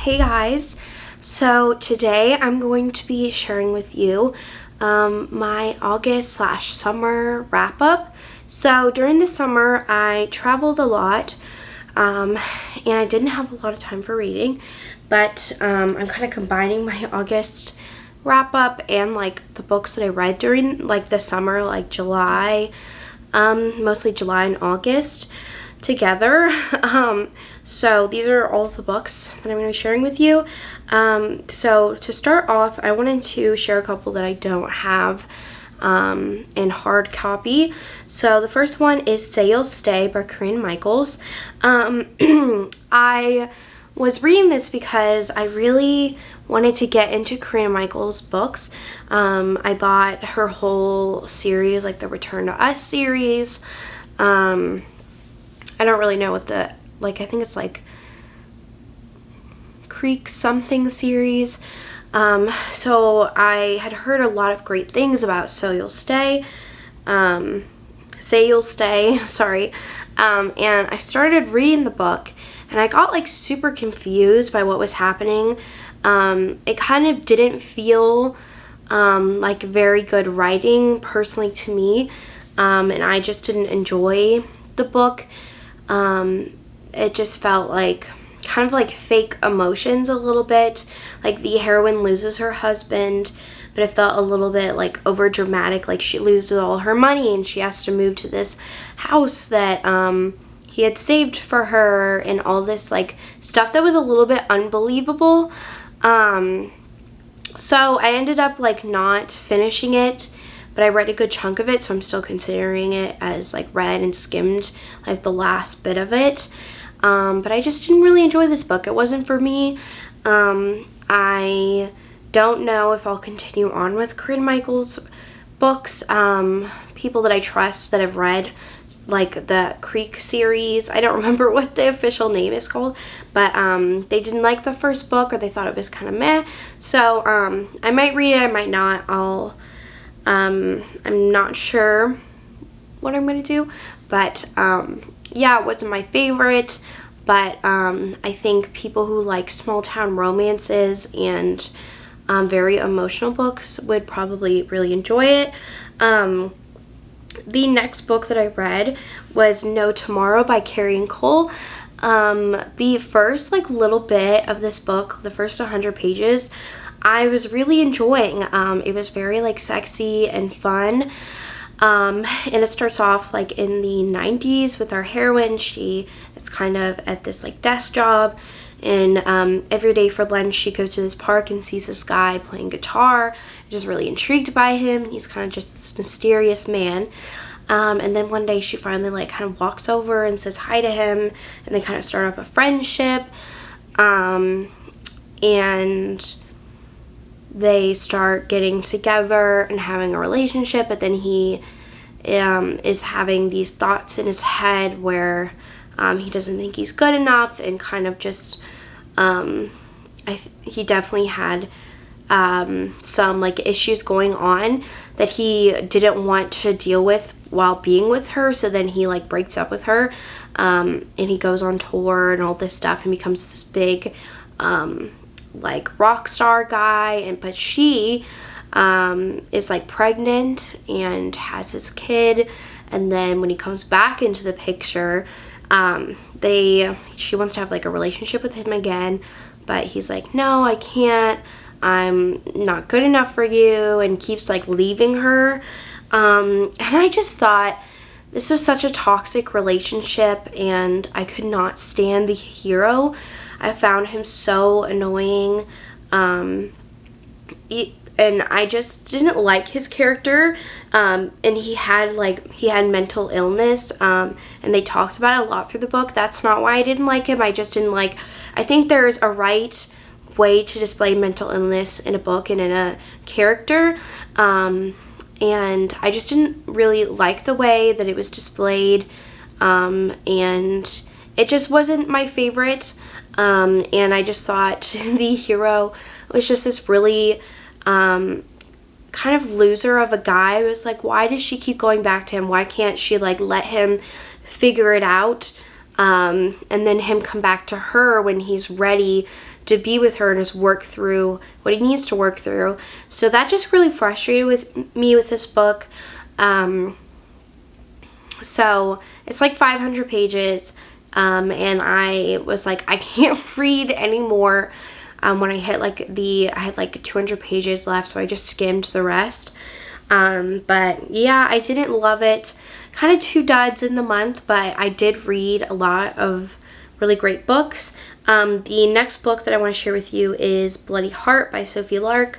Hey guys, so today I'm going to be sharing with you my August/summer wrap up. So during the summer I traveled a lot and I didn't have a lot of time for reading, but I'm kind of combining my August wrap up and like the books that I read during like the summer, like July, mostly July and August together. So these are all of the books that I'm going to be sharing with you. So to start off, I wanted to share a couple that I don't have in hard copy. So the first one is Say You'll Stay by Corinne Michaels. I was reading this because I really wanted to get into Corinne Michaels' books. I bought her whole series, like the Return to Us series. I don't really know what the, I think it's like Creek something series. So I had heard a lot of great things about Say You'll Stay, sorry. And I started reading the book and I got like super confused by what was happening. It kind of didn't feel like very good writing personally to me, and I just didn't enjoy the book. It just felt like kind of like fake emotions a little bit. Like the heroine loses her husband, but it felt a little bit like over dramatic, like she loses all her money and she has to move to this house that he had saved for her, and all this like stuff that was a little bit unbelievable. So I ended up like not finishing it, but I read a good chunk of it, so I'm still considering it as like read and skimmed like the last bit of it. But I just didn't really enjoy this book. It wasn't for me. I don't know if I'll continue on with Corinne Michaels' books. People that I trust that have read like the Creek series, I don't remember what the official name is called, but they didn't like the first book, or they thought it was kind of meh. So I might read it, I might not. I'm not sure what I'm gonna do, but yeah, it wasn't my favorite, but I think people who like small town romances and very emotional books would probably really enjoy it. The next book that I read was No Tomorrow by Carrie and Cole. The first like little bit of this book, the first 100 pages, I was really enjoying. It was very like sexy and fun. And it starts off like in the 90s with our heroine. She is kind of at this like desk job, and every day for lunch she goes to this park and sees this guy playing guitar. Just really intrigued by him. He's kind of just this mysterious man. And then one day she finally like kind of walks over and says hi to him, and they kind of start up a friendship. And they start getting together and having a relationship, but then he is having these thoughts in his head where he doesn't think he's good enough, and kind of just he definitely had some like issues going on that he didn't want to deal with while being with her. So then he like breaks up with her, and he goes on tour and all this stuff and becomes this big like rock star guy, but she is like pregnant and has his kid. And then when he comes back into the picture, she wants to have like a relationship with him again, but he's like, no, I can't, I'm not good enough for you, and keeps like leaving her. And I just thought this was such a toxic relationship, and I could not stand the hero. I found him so annoying, and I just didn't like his character. And he had mental illness, and they talked about it a lot through the book. That's not why I didn't like him. I just didn't like, I think there's a right way to display mental illness in a book and in a character, and I just didn't really like the way that it was displayed, and it just wasn't my favorite. And I just thought the hero was just this really kind of loser of a guy. It was like, why does she keep going back to him? Why can't she like let him figure it out, and then him come back to her when he's ready to be with her and just work through what he needs to work through. So that just really frustrated with me with this book. So it's like 500 pages, and I was like, I can't read anymore. When I hit like I had like 200 pages left, so I just skimmed the rest. But yeah, I didn't love it. Kind of 2 duds in the month, but I did read a lot of really great books. The next book that I want to share with you is Bloody Heart by Sophie Lark.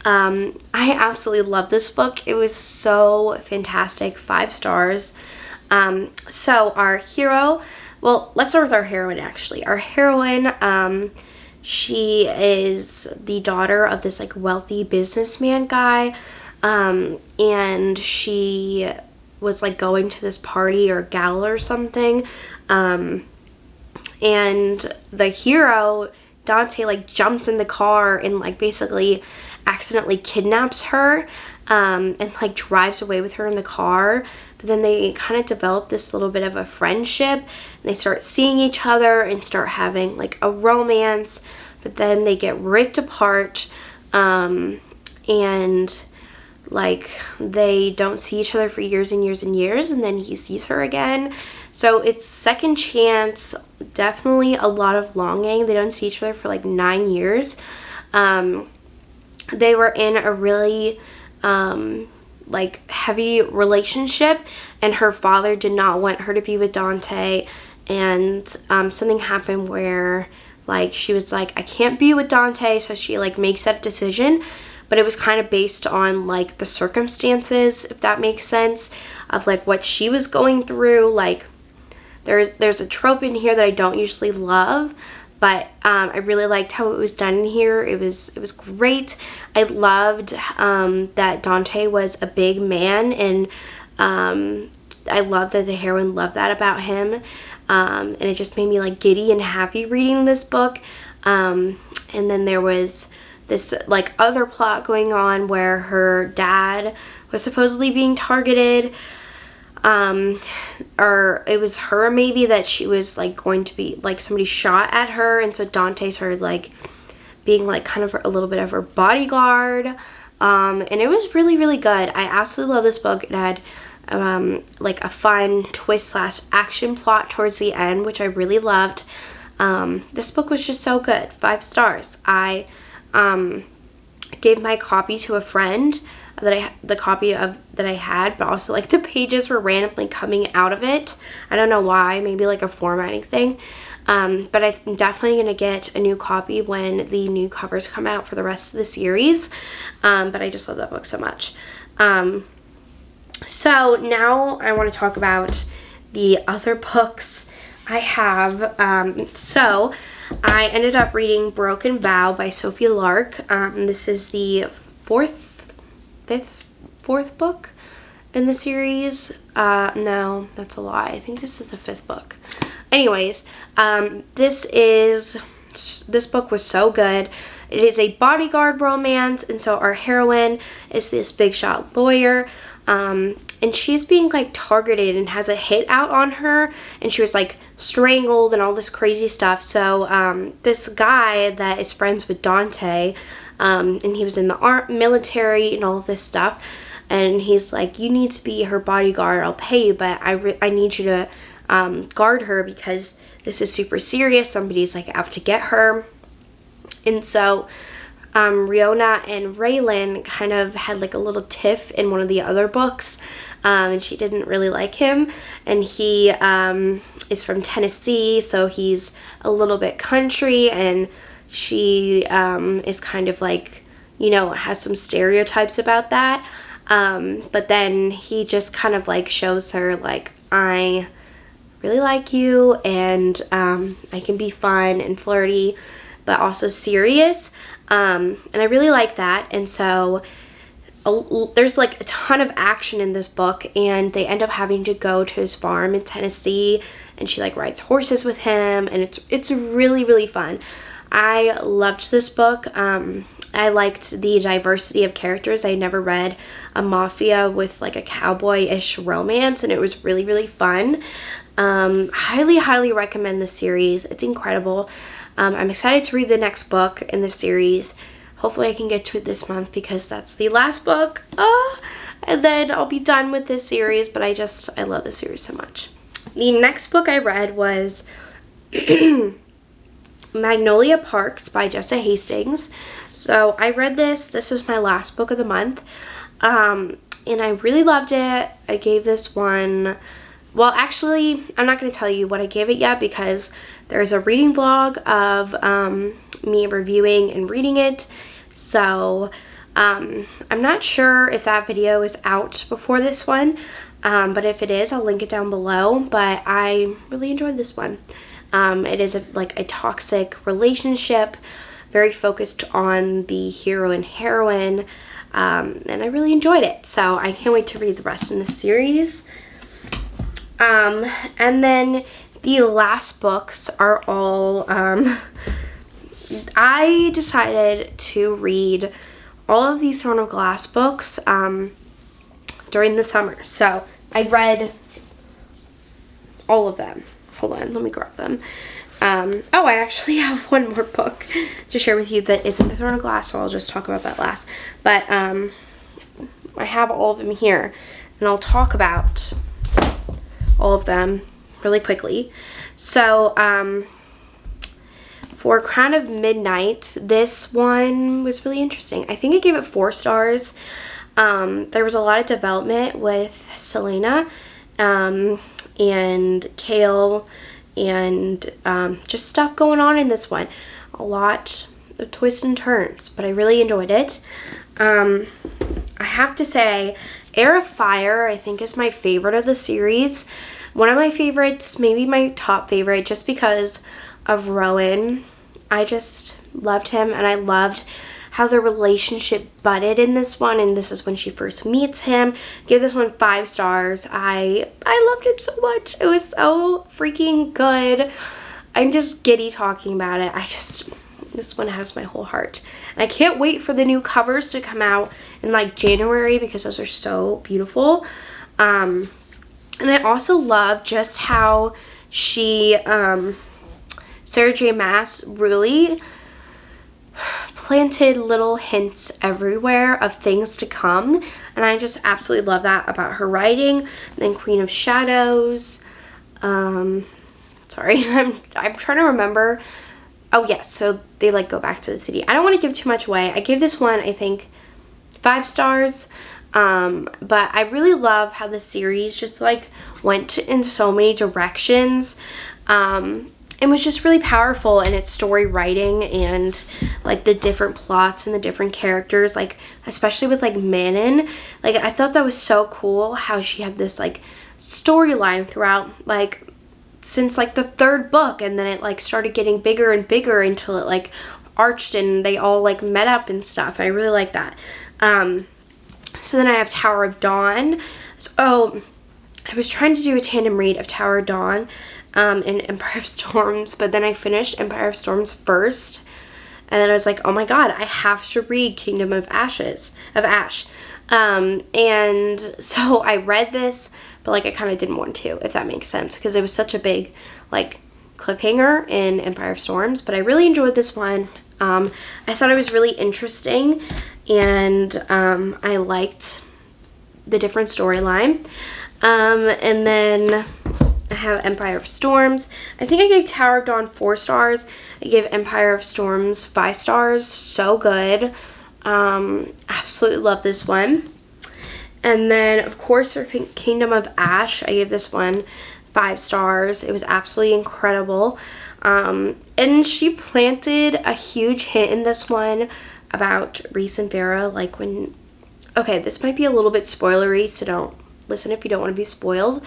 I absolutely love this book. It was so fantastic. 5 stars. So our hero, well, let's start with our heroine actually. Our heroine, she is the daughter of this like wealthy businessman guy, and she was like going to this party or gala or something, and the hero, Dante, like jumps in the car and like basically accidentally kidnaps her, and like drives away with her in the car. But then they kind of develop this little bit of a friendship, and they start seeing each other and start having like a romance, but then they get ripped apart, and like they don't see each other for years and years and years, and then he sees her again. So it's second chance, definitely a lot of longing. They don't see each other for like 9 years. They were in a really like heavy relationship, and her father did not want her to be with Dante, and something happened where like she was like, I can't be with Dante, so she like makes that decision. But it was kind of based on like the circumstances, if that makes sense, of like what she was going through. Like there's a trope in here that I don't usually love, but I really liked how it was done in here. It was great. I loved that Dante was a big man, and I love that the heroine loved that about him, and it just made me like giddy and happy reading this book. And then there was this like other plot going on where her dad was supposedly being targeted, or it was her maybe, that she was like going to be like somebody shot at her, and so Dante started like being like kind of a little bit of her bodyguard, and it was really, really good. I absolutely love this book. It had like a fun twist slash action plot towards the end, which I really loved. This book was just so good. 5 stars. I gave my copy to a friend that that I had, but also like the pages were randomly coming out of it. I don't know why, maybe like a formatting thing. But I'm definitely gonna get a new copy when the new covers come out for the rest of the series. But I just love that book so much. So now I want to talk about the other books I have. So I ended up reading Broken Vow by Sophie Lark. This is the fourth book in the series. No, that's a lie. I think this is the 5th book. Anyways, this book was so good. It is a bodyguard romance, and so our heroine is this big shot lawyer, and she's being like targeted and has a hit out on her, and she was like strangled and all this crazy stuff. So this guy that is friends with Dante, and he was in the military and all of this stuff, and he's like, you need to be her bodyguard, I'll pay you, but I need you to guard her because this is super serious, somebody's like out to get her. And so Riona and Raylan kind of had like a little tiff in one of the other books, and she didn't really like him, and he is from Tennessee, so he's a little bit country, and she is kind of like, you know, has some stereotypes about that, but then he just kind of like shows her like, I really like you, and I can be fun and flirty but also serious, and I really like that. And so there's like a ton of action in this book, and they end up having to go to his farm in Tennessee, and she like rides horses with him, and it's really, really fun. I loved this book. I liked the diversity of characters. I never read a mafia with like a cowboy-ish romance, and it was really, really fun. Highly recommend the series. It's incredible. I'm excited to read the next book in the series. Hopefully I can get to it this month because that's the last book. And then I'll be done with this series, but I love this series so much. The next book I read was Magnolia Parks by Jessa Hastings. So I read this was my last book of the month, and I really loved it. I gave this one, well actually I'm not going to tell you what I gave it yet because there's a reading vlog of me reviewing and reading it, so I'm not sure if that video is out before this one, but if it is, I'll link it down below. But I really enjoyed this one. It is like a toxic relationship, very focused on the hero and heroine, and I really enjoyed it. So I can't wait to read the rest in this series. And then the last books are all, I decided to read all of these Throne of Glass books during the summer. So I read all of them. Hold on, let me grab them. Oh, I actually have one more book to share with you that isn't the Throne of Glass, so I'll just talk about that last. But I have all of them here, and I'll talk about all of them really quickly. So for Crown of Midnight, this one was really interesting. I think I gave it 4 stars. There was a lot of development with Selena and Kale, and just stuff going on in this one. A lot of twists and turns, but I really enjoyed it. I have to say, Heir of Fire I think is my favorite of the series. One of my favorites, maybe my top favorite, just because of Rowan. I just loved him, and I loved how the relationship budded in this one, and this is when she first meets him. Give this one 5 stars. I loved it so much. It was so freaking good. I'm just giddy talking about it. This one has my whole heart. And I can't wait for the new covers to come out in like January because those are so beautiful. And I also love just how she, Sarah J. Maas really planted little hints everywhere of things to come, and I just absolutely love that about her writing. And then Queen of Shadows, sorry, I'm trying to remember. Oh yes, so they like go back to the city. I don't want to give too much away. I gave this one I think 5 stars, but I really love how the series just like went in so many directions. It was just really powerful in its story writing and like the different plots and the different characters, like especially with like Manon. Like I thought that was so cool how she had this like storyline throughout, like since like the 3rd book, and then it like started getting bigger and bigger until it like arched and they all like met up and stuff. I really like that. So then I have Tower of Dawn. So I was trying to do a tandem read of Tower of Dawn and Empire of Storms, but then I finished Empire of Storms first, and then I was like, oh my god, I have to read Kingdom of Ash. And so I read this, but like I kind of didn't want to, if that makes sense, because it was such a big like cliffhanger in Empire of Storms. But I really enjoyed this one. I thought it was really interesting, and I liked the different storyline. And then I have Empire of Storms. I think I gave Tower of Dawn 4 stars. I gave Empire of Storms 5 stars. So good. Absolutely love this one. And then, of course, for Kingdom of Ash, I gave this one 5 stars. It was absolutely incredible. And she planted a huge hint in this one about Rhys and Vera. Like when... Okay, this might be a little bit spoilery, so don't listen if you don't want to be spoiled.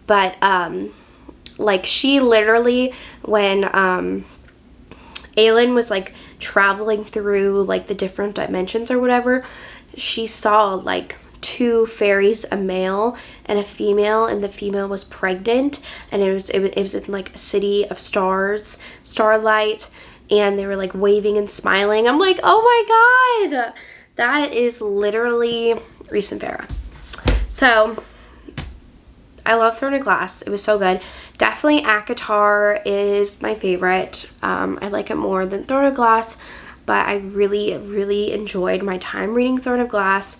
But, like, she literally, when Aelin was, like, traveling through, like, the different dimensions or whatever, she saw, like, 2 fairies, a male and a female, and the female was pregnant, and it was in, like, a city of stars, starlight, and they were, like, waving and smiling. I'm like, oh, my God! That is literally Rhys and Vera. So... I love Throne of Glass. It was so good. Definitely ACOTAR is my favorite. I like it more than Throne of Glass, but I really, really enjoyed my time reading Throne of Glass.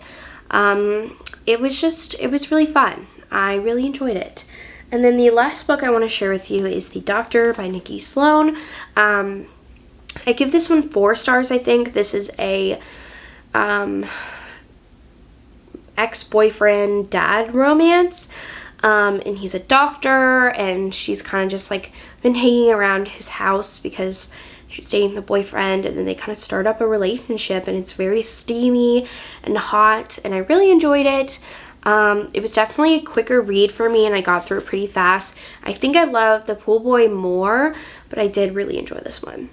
It was really fun. I really enjoyed it. And then the last book I want to share with you is The Doctor by Nikki Sloan. I give this one 4 stars, I think. This is a ex-boyfriend dad romance. And he's a doctor, and she's kind of just like been hanging around his house because she's dating the boyfriend, and then they kind of start up a relationship, and it's very steamy and hot, and I really enjoyed it. It was definitely a quicker read for me, and I got through it pretty fast. I think I loved The Pool Boy more, but I did really enjoy this one.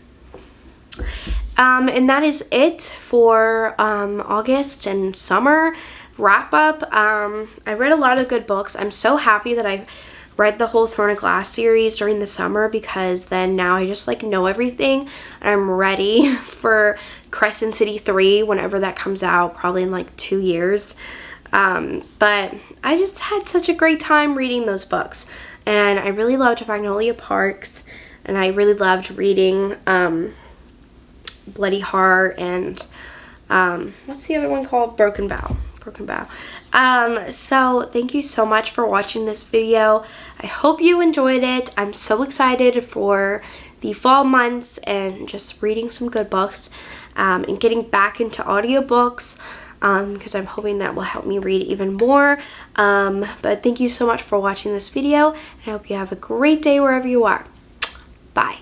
And that is it for August and summer wrap up. I read a lot of good books. I'm so happy that I read the whole Throne of Glass series during the summer, because then now I just like know everything, and I'm ready for Crescent City 3 whenever that comes out, probably in like 2 years. But I just had such a great time reading those books, and I really loved Magnolia Parks, and I really loved reading Bloody Heart and what's the other one called? Broken Bow. So thank you so much for watching this video. I hope you enjoyed it. I'm so excited for the fall months and just reading some good books, and getting back into audiobooks, because I'm hoping that will help me read even more. But thank you so much for watching this video, and I hope you have a great day wherever you are. Bye.